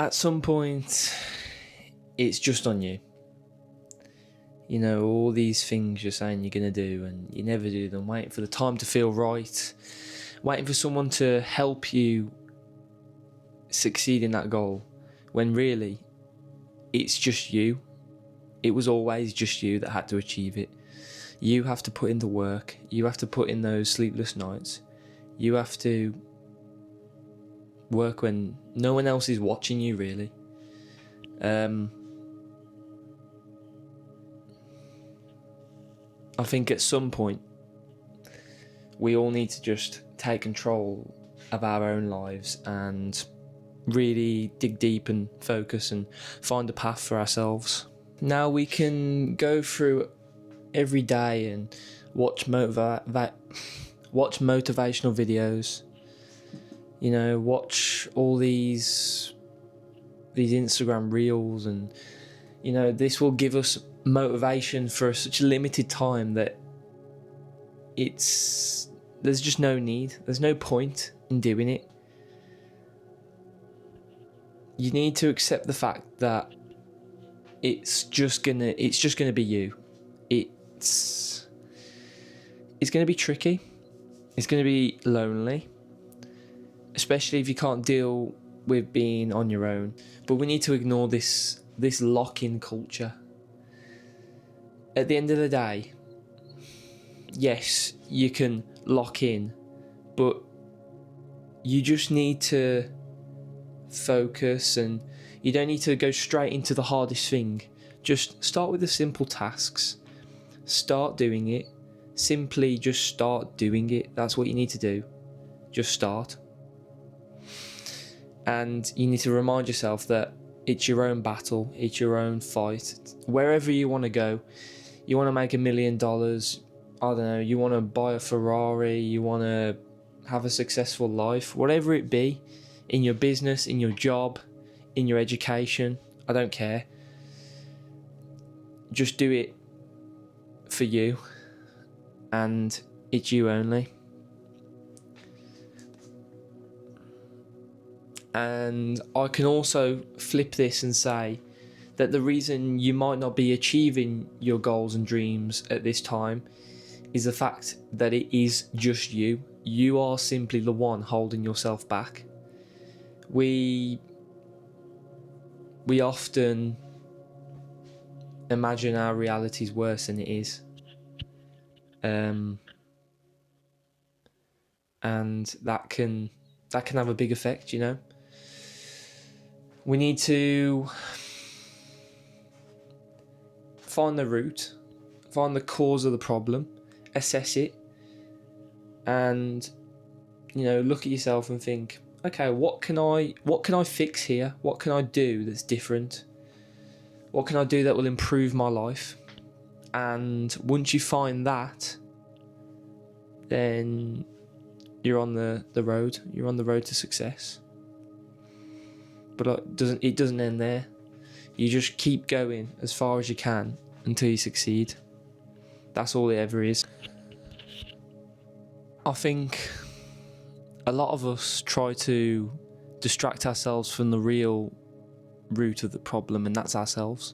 at some point, it's just on you. You know, all these things you're saying you're going to do and you never do them, waiting for the time to feel right, waiting for someone to help you succeed in that goal, when really, it's just you. It was always just you that had to achieve it. You have to put in the work. You have to put in those sleepless nights. You have to work when no one else is watching you, really. I think at some point we all need to just take control of our own lives and really dig deep and focus and find a path for ourselves. Now we can go through every day and watch motivational videos. You know, watch all these Instagram reels, and you know, this will give us motivation for such a limited time that there's just no need. There's no point in doing it. You need to accept the fact that it's just gonna be you. It's gonna be tricky. It's gonna be lonely, especially if you can't deal with being on your own. But we need to ignore this lock-in culture. At the end of the day, yes, you can lock in, but you just need to focus, and you don't need to go straight into the hardest thing. Just start with the simple tasks. Start doing it. Simply just start doing it. That's what you need to do. Just start. And you need to remind yourself that it's your own battle. It's your own fight. Wherever you want to go, you want to make $1 million. I don't know. You want to buy a Ferrari. You want to have a successful life. Whatever it be, in your business, in your job, in your education. I don't care. Just do it for you. And it's you only. And I can also flip this and say that the reason you might not be achieving your goals and dreams at this time is the fact that it is just you. You are simply the one holding yourself back. We often imagine our reality is worse than it is. And that can have a big effect, you know. We need to find the root, find the cause of the problem, assess it, and you know, look at yourself and think, okay, what can I fix here? What can I do that's different? What can I do that will improve my life? And once you find that, then you're on the road. You're on the road to success. But it doesn't end there. You just keep going as far as you can until you succeed. That's all it ever is. I think a lot of us try to distract ourselves from the real root of the problem, and that's ourselves.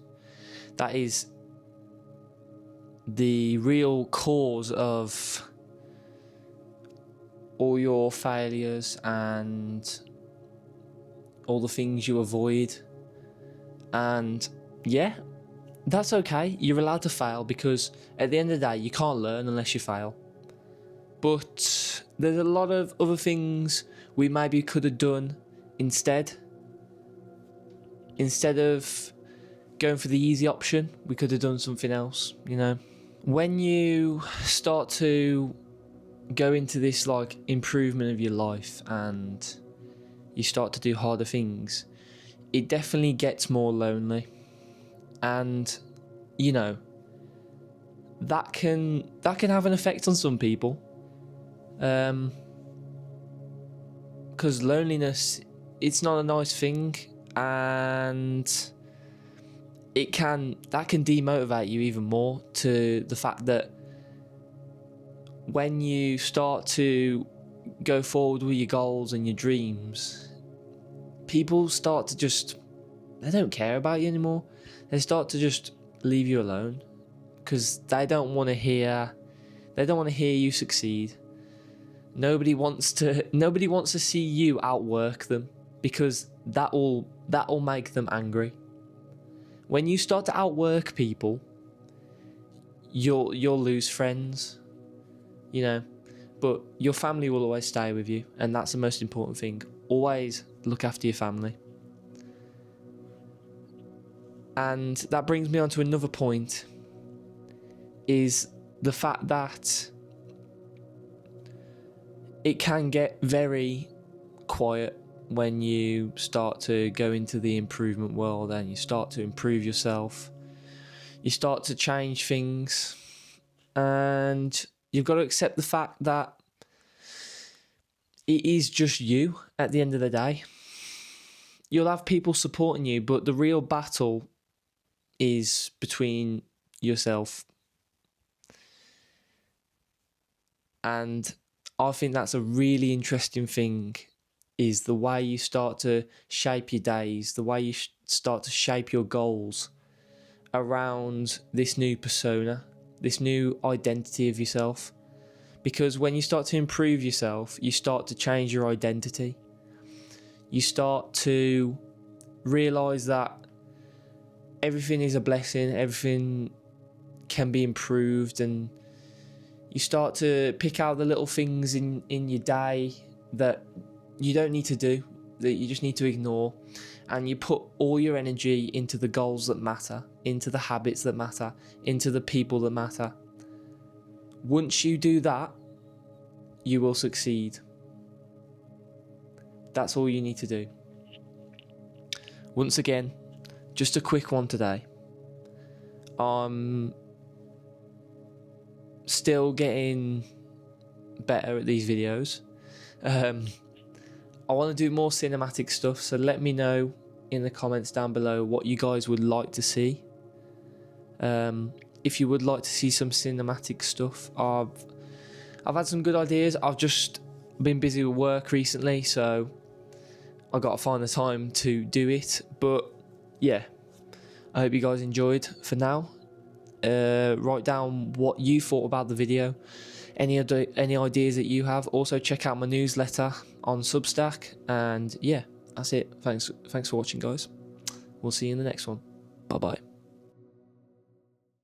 That is the real cause of all your failures and all the things you avoid. And yeah, that's okay. You're allowed to fail, because at the end of the day, you can't learn unless you fail. But there's a lot of other things we maybe could have done instead. Instead of going for the easy option, we could have done something else, you know. When you start to go into this like improvement of your life and you start to do harder things, it definitely gets more lonely. And you know, that can have an effect on some people, because loneliness, it's not a nice thing, and that can demotivate you even more, to the fact that when you start to go forward with your goals and your dreams, people start to just, they don't care about you anymore. They start to just leave you alone because they don't want to hear you succeed. Nobody wants to see you outwork them, because that'll make them angry. When you start to outwork people, you'll lose friends, you know, but your family will always stay with you, and that's the most important thing. Always look after your family. And that brings me on to another point, is the fact that it can get very quiet when you start to go into the improvement world and you start to improve yourself. You start to change things, and you've got to accept the fact that it is just you at the end of the day. You'll have people supporting you, but the real battle is between yourself. And I think that's a really interesting thing, is the way you start to shape your days, the way you start to shape your goals around this new persona, this new identity of yourself. Because when you start to improve yourself, you start to change your identity. You start to realise that everything is a blessing, everything can be improved, and you start to pick out the little things in your day that you don't need to do, that you just need to ignore, and you put all your energy into the goals that matter, into the habits that matter, into the people that matter. Once you do that, you will succeed. That's all you need to do. Once again, just a quick one today. I'm still getting better at these videos. I want to do more cinematic stuff, so let me know in the comments down below what you guys would like to see. If you would like to see some cinematic stuff, I've had some good ideas. I've just been busy with work recently, so I got to find the time to do it. But yeah, I hope you guys enjoyed. For now, write down what you thought about the video, any ideas that you have. Also check out my newsletter on Substack, and yeah, that's it. Thanks for watching, guys. We'll see you in the next one. Bye bye.